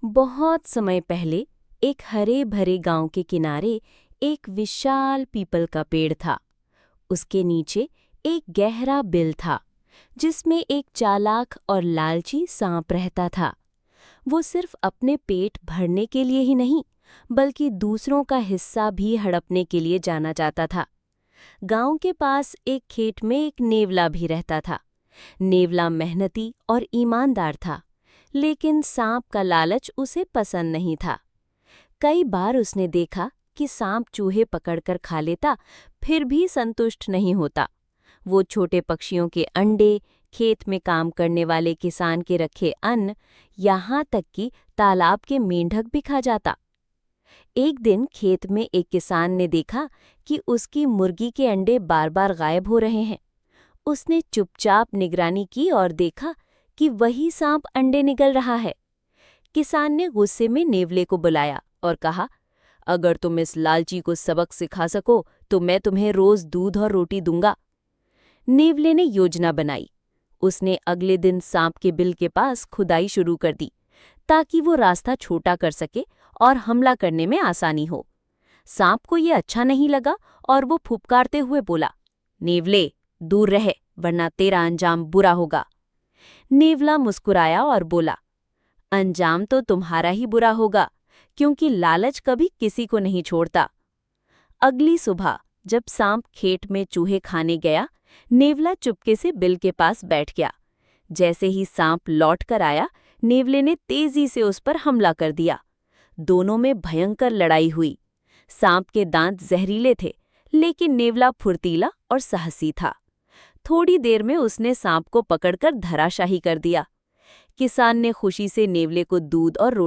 बहुत समय पहले एक हरे भरे गांव के किनारे एक विशाल पीपल का पेड़ था। उसके नीचे एक गहरा बिल था जिसमें एक चालाक और लालची सांप रहता था। वो सिर्फ अपने पेट भरने के लिए ही नहीं बल्कि दूसरों का हिस्सा भी हड़पने के लिए जाना जाता था। गांव के पास एक खेत में एक नेवला भी रहता था। नेवला मेहनती और ईमानदार था, लेकिन सांप का लालच उसे पसंद नहीं था। कई बार उसने देखा कि सांप चूहे पकड़कर खा लेता, फिर भी संतुष्ट नहीं होता। वो छोटे पक्षियों के अंडे, खेत में काम करने वाले किसान के रखे अन्न, यहाँ तक कि तालाब के मेंढक भी खा जाता। एक दिन खेत में एक किसान ने देखा कि उसकी मुर्गी के अंडे बार-बार गायब हो रहे हैं। उसने चुपचाप निगरानी की और देखा कि वही सांप अंडे निगल रहा है। किसान ने गुस्से में नेवले को बुलाया और कहा, अगर तुम इस लालची को सबक सिखा सको तो मैं तुम्हें रोज दूध और रोटी दूंगा। नेवले ने योजना बनाई। उसने अगले दिन सांप के बिल के पास खुदाई शुरू कर दी ताकि वो रास्ता छोटा कर सके और हमला करने में आसानी हो। सांप को ये अच्छा नहीं लगा और वो फुफकारते हुए बोला, नेवले, दूर रहे वरना तेरा अंजाम बुरा होगा। नेवला मुस्कुराया और बोला, अंजाम तो तुम्हारा ही बुरा होगा, क्योंकि लालच कभी किसी को नहीं छोड़ता। अगली सुबह जब सांप खेत में चूहे खाने गया, नेवला चुपके से बिल के पास बैठ गया। जैसे ही सांप लौट कर आया, नेवले ने तेजी से उस पर हमला कर दिया। दोनों में भयंकर लड़ाई हुई। सांप के दांत जहरीले थे, लेकिन नेवला फुर्तीला और साहसी था। थोड़ी देर में उसने सांप को पकड़कर धराशाही कर दिया। किसान ने खुशी से नेवले को दूध और रोटी